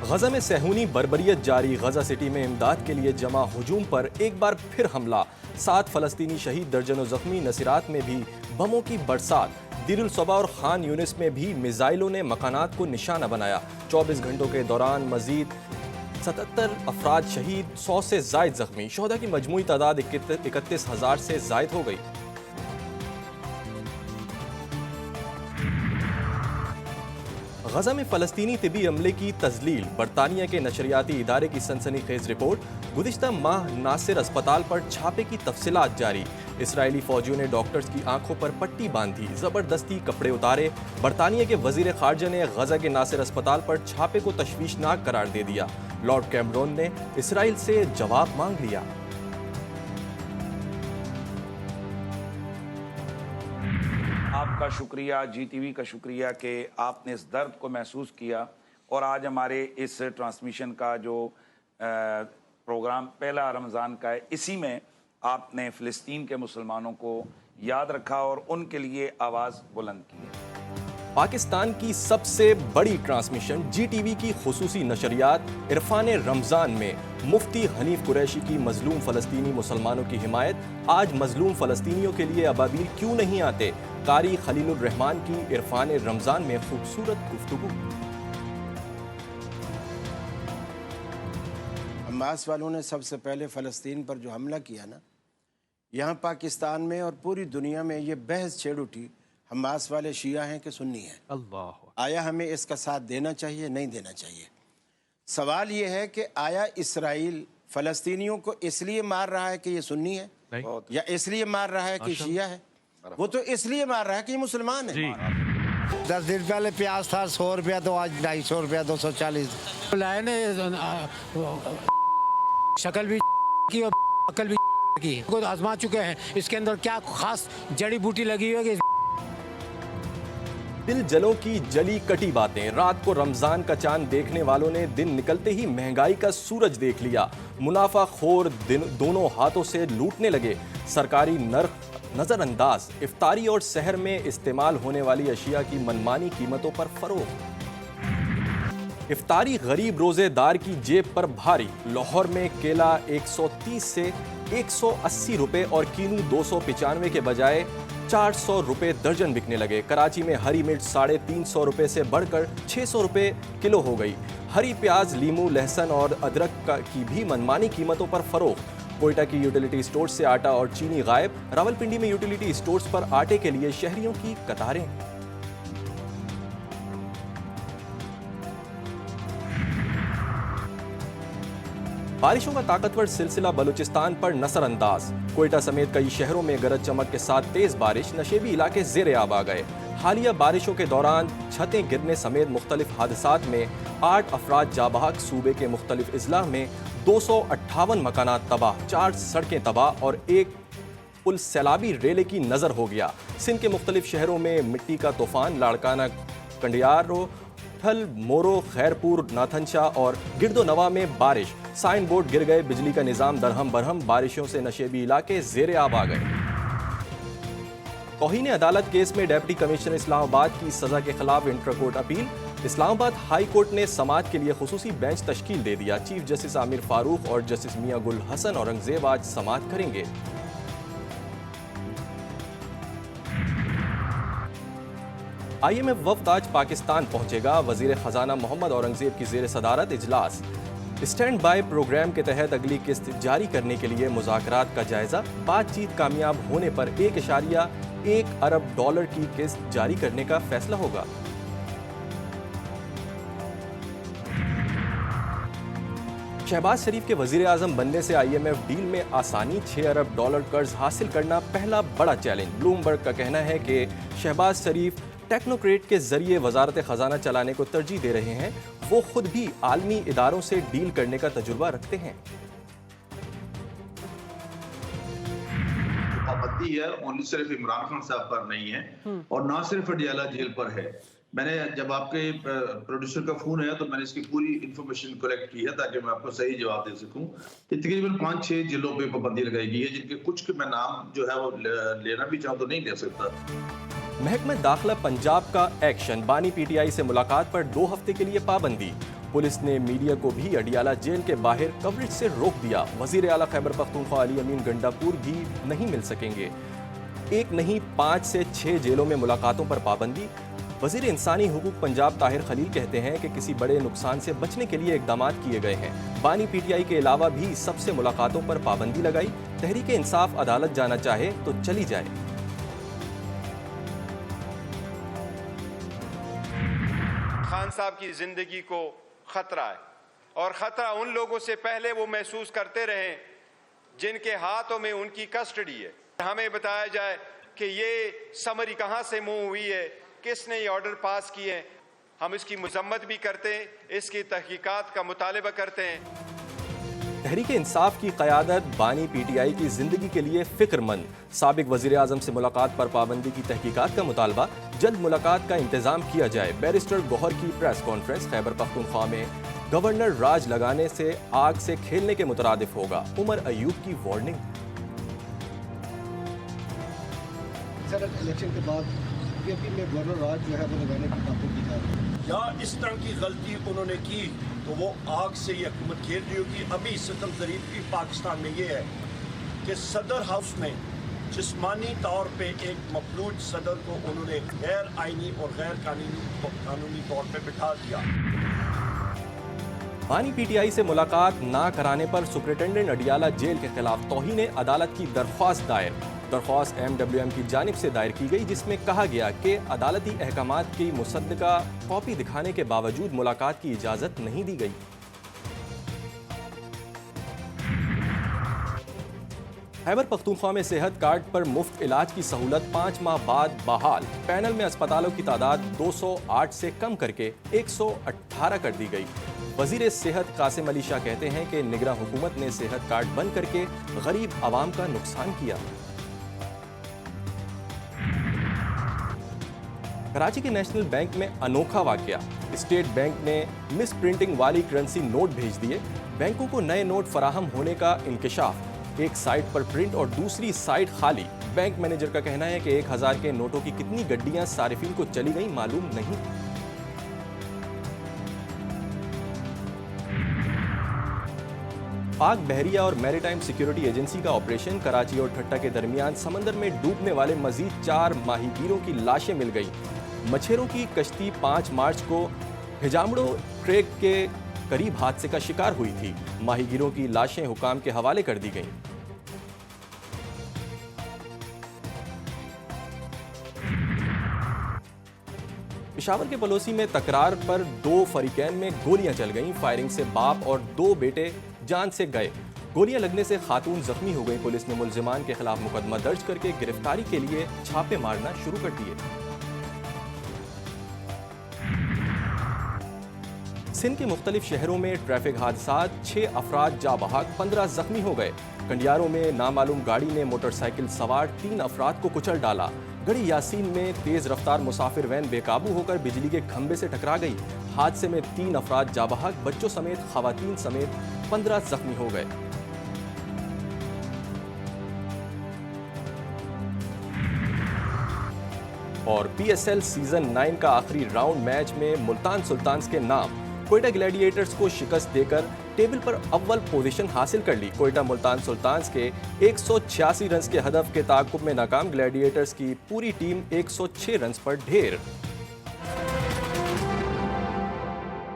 गजा में सहूनी बर्बरियत जारी। गजा सिटी में इमदाद के लिए जमा हुजूम पर एक बार फिर हमला। 7 फलस्तीनी शहीद, दर्जनों जख्मी। नसीरात में भी बमों की बरसात। दिरुल सबा और खान यूनिस में भी मिसाइलों ने मकानात को निशाना बनाया। 24 घंटों के दौरान मजीद 77 अफराद शहीद, 100 से जायद जख्मी। शोहदा की मजमूई तादाद 31,000 से जायद हो गई। गजा में फलस्तीनी तिबी अमले की तजलील। बरतानिया के नशरियाती इदारे की सनसनीखेज रिपोर्ट। गुज़िश्ता माह नासिर अस्पताल पर छापे की तफसीलात जारी। इसराइली फौजियों ने डॉक्टर्स की आंखों पर पट्टी बांधी, जबरदस्ती कपड़े उतारे। बरतानिया के वजीर खारजा ने गजा के नासिर अस्पताल पर छापे को तशवीशनाक करार दे दिया। लॉर्ड कैमरून ने इसराइल से जवाब मांग लिया। आपका शुक्रिया, GTV का शुक्रिया कि आपने इस दर्द को महसूस किया और आज हमारे इस ट्रांसमिशन का जो प्रोग्राम पहला रमज़ान का है, इसी में आपने फ़लस्तीन के मुसलमानों को याद रखा और उनके लिए आवाज़ बुलंद की है। पाकिस्तान की सबसे बड़ी ट्रांसमिशन GTV की खुसूसी नशरियात इरफान रमज़ान में मुफ्ती हनीफ कुरैशी की मजलूम फ़लस्तीनी मुसलमानों की हिमायत। आज मजलूम फ़लस्तीनियों के लिए अबाबील क्यों नहीं आते? कारी खलीलुर रहमान की इरफान रमज़ान में खूबसूरत गुफ्तगू। हमास वालों ने सबसे पहले फ़लस्तीन पर जो हमला किया ना, यहाँ पाकिस्तान में और पूरी दुनिया में ये बहस छेड़ उठी, हमास वाले शिया हैं कि सुन्नी हैं। अल्लाह, आया हमें इसका साथ देना चाहिए, नहीं देना चाहिए? सवाल ये है कि आया इसराइल फ़लस्तीनियों को इसलिए मार रहा है कि ये सुन्नी है, या इसलिए मार रहा है कि शिया है? वो तो इसलिए मार रहा है कि ये मुसलमान है। 10 दिन पहले प्याज था 100 रुपया, तो आज 250 रुपया, 240। लाए ने शक्ल भी की और अकल भी की को आजमा चुके हैं। इसके अंदर क्या खास जड़ी बूटी लगी हुई है कि दिल जलों की जली कटी बातें। रात को रमजान का चांद देखने वालों ने दिन निकलते ही महंगाई का सूरज देख लिया। मुनाफा खोर दोनों हाथों से लूटने लगे। सरकारी नर्ख नजरअंदाज। इफ्तारी और सहर में इस्तेमाल होने वाली अशिया की मनमानी कीमतों पर फरोख्त। इफ्तारी गरीब रोजेदार की जेब पर भारी। लाहौर में केला 130 से 180 रुपए और कीनू 295 के बजाय 400 रुपए दर्जन बिकने लगे। कराची में हरी मिर्च 350 रुपए से बढ़कर 600 रुपए किलो हो गई। हरी प्याज, लीमू, लहसुन और अदरक की भी मनमानी कीमतों पर फरोख्त। कोयटा की यूटिलिटी स्टोर्स से आटा और चीनी गायब। रावलपिंडी में यूटिलिटी स्टोर्स पर आटे के लिए शहरियों की कतारें। बारिशों का ताकतवर सिलसिला बलूचिस्तान पर नजरअंदाज। कोयटा समेत कई शहरों में गरज चमक के साथ तेज बारिश। नशेबी इलाके ज़ेरे आब आ गए। हालिया बारिशों के दौरान छतें गिरने समेत मुख्तलिफ हादसात में 8 अफराद जाबहक। सूबे के मुख्तलिफ अजला में 258 मकानात तबाह, 4 सड़कें तबाह और एक पुल सैलाबी रेले की नज़र हो गया। सिंध के मुख्तलिफ शहरों में मिट्टी का तूफान। लाड़काना, कंडियारो, ठल, मोरो, खैरपुर, नाथनशाह और गिरदो नवा में बारिश। साइन बोर्ड गिर गए। बिजली का निज़ाम दरहम बरहम। बारिशों से नशेबी इलाके ज़ेरे आब आ गए। तौहीन अदालत केस में डिप्टी कमिश्नर इस्लामाबाद की सजा के खिलाफ inter court appeal. Islamabad high court ने समात के लिए खुसूसी बेंच तश्कील दे दिया। चीफ जस्टिस आमिर फारूक और जस्टिस मियां गुल हसन औरंगजेब आज समात करेंगे। IMF वफ्द आज पाकिस्तान पहुंचेगा। वजीर खजाना मोहम्मद औरंगजेब की जेर सदारत इजलास। स्टैंड बाय प्रोग्राम के तहत अगली किस्त जारी करने के लिए मुज़ाकरात का जायजा। बातचीत कामयाब होने पर $1.1 अरब की किस्त जारी करने का फैसला होगा। शहबाज शरीफ के वजीर आजम बनने से IMF डील में आसानी। $6 अरब कर्ज हासिल करना पहला बड़ा चैलेंज। ब्लूमबर्ग का कहना है कि शहबाज शरीफ टेक्नोक्रेट के जरिए वजारत खजाना चलाने को तरजीह दे रहे हैं। वो खुद भी आलमी इदारों से डील करने का तजुर्बा रखते हैं। पाबंदी है और सिर्फ इमरान खान साहब पर नहीं है और ना सिर्फ अडियाला जेल पर है। मैंने जब आपके प्रोड्यूसर का फोन आया तो मैंने इसकी पूरी इंफॉर्मेशन कलेक्ट की है ताकि मैं आपको सही जवाब दे सकूं। तकरीबन 5-6 जिलों पे पाबंदी लगाई गई है, जिनके कुछ के मैं नाम जो है वो लेना भी चाहूँ तो नहीं ले सकता। महकमा दाखिला पंजाब का एक्शन। बानी PTI से मुलाकात पर 2 हफ्ते के लिए पाबंदी। पुलिस ने मीडिया को भी अडियाला जेल के बाहर कवरेज से रोक दिया। वजीर आला खैबर पख्तूनख्वा अली अमीन गंडापुर भी नहीं मिल सकेंगे। एक नहीं 5 से 6 जेलों में मुलाकातों पर पाबंदी। वजीर इंसानी हुकूक पंजाब ताहिर खलील कहते हैं कि किसी बड़े नुकसान से बचने के लिए इकदाम किए गए हैं। बानी पीटीआई के अलावा भी सबसे मुलाकातों पर पाबंदी लगाई। तहरीक इंसाफ अदालत जाना चाहे तो चली जाए। खान साहब की जिंदगी को खतरा है और खतरा उन लोगों से पहले वो महसूस करते रहे जिनके हाथों में उनकी कस्टडी है। हमें बताया जाए कि ये समरी कहां से मुंह हुई है, किसने ये ऑर्डर पास किए। हम इसकी मजम्मत भी करते हैं, इसकी तहकीकात का मुतालबा करते हैं। तहरीक इंसाफ की क़यादत बानी पीटीआई की जिंदगी के लिए फिक्रमंद। साबिक वज़ीर आज़म से मुलाकात पर पाबंदी की तहकीकात का मुतालबा। जल्द मुलाकात का इंतजाम किया जाए। बैरिस्टर गौहर की प्रेस कॉन्फ्रेंस। खैबर पख्तूनख्वा में गवर्नर राज लगाने से आग से खेलने के मुतरादिफ होगा। उमर अयूब की वार्निंग। सर, इलेक्शन के बाद पीपी में गवर्नर राज जो है वो लगाने की बातें की जा रही है। या इस तरह की गलती उन्होंने की तो वो आग से ये हुकूमत खेल रही होगी। अभी सितम ज़रीफ की पाकिस्तान में ये है कि सदर हाउस में जिस्मानी तौर पे एक मफलूज सदर को उन्होंने गैर आइनी और गैर कानूनी तौर पे बिठा दिया। बानी पीटीआई से मुलाकात ना कराने पर सुपरिटेंडेंट अडियाला जेल के खिलाफ तौहीन अदालत की दरख्वास्त दायर। दरख्वास्त MWM की जानिब से दायर की गई, जिसमें कहा गया कि अदालती अहकामात की मुसद्दका कॉपी दिखाने के बावजूद मुलाकात की इजाज़त नहीं दी गई। खैबर पख्तूनख्वा में सेहत कार्ड पर मुफ्त इलाज की सहूलत 5 माह बाद बहाल। पैनल में अस्पतालों की तादाद 208 से कम करके 118 कर दी गई। वजीर सेहत कासिम अली शाह कहते हैं कि निगरां हुकूमत ने सेहत कार्ड बंद करके गरीब आवाम का नुकसान किया। कराची के नेशनल बैंक में अनोखा वाकया। स्टेट बैंक ने मिस प्रिंटिंग वाली करेंसी नोट भेज दिए। बैंकों को नए नोट फराहम होने का इंकशाफ। एक साइड पर प्रिंट और दूसरी साइड खाली। बैंक मैनेजर का कहना है कि 1000 के नोटों की कितनी गड्डियां सारिफिन को चली गई मालूम नहीं। पाक बहरिया और मैरीटाइम सिक्योरिटी एजेंसी का ऑपरेशन। कराची और ठट्टा के दरमियान समंदर में डूबने वाले मजीद 4 माहीगीरों की लाशें मिल गई। मछेरों की कश्ती 5 मार्च को हिजामड़ो ट्रेक के करीब हादसे का शिकार हुई थी। माहीगीरों की लाशें हुकाम के हवाले कर दी गईं। पेशावर के पलोसी में तकरार पर 2 फरीकैन में गोलियां चल गईं। फायरिंग से बाप और 2 बेटे जान से गए। गोलियां लगने से खातून जख्मी हो गई। पुलिस ने मुल्जिमान के खिलाफ मुकदमा दर्ज करके गिरफ्तारी के लिए छापे मारना शुरू कर दिए। सिंध के मुख्तलिफ शहरों में ट्रैफिक हादसात। 6 अफराद जा बहक, 15 जख्मी हो गए। कंडियारों में नामालूम गाड़ी ने मोटरसाइकिल सवार 3 अफराद को कुचल डाला। गढ़ी यासीन में तेज रफ्तार मुसाफिर वैन बेकाबू होकर बिजली के खंभे से टकरा गई। हादसे में 3 अफराद जा बहक, बच्चों समेत खवातीन समेत 15 जख्मी हो गए। और PSL सीजन 9 का आखिरी राउंड मैच में मुल्तान सुल्तान्स के नाम। कोयटा ग्लैडिएटर्स को शिकस्त देकर टेबल पर अव्वल पोजीशन हासिल कर ली। कोयटा मुल्तान सुल्तान्स के 186 रन के हदफ के ताक़ुब में नाकाम ग्लैडिएटर्स की पूरी टीम 106 रन पर ढेर।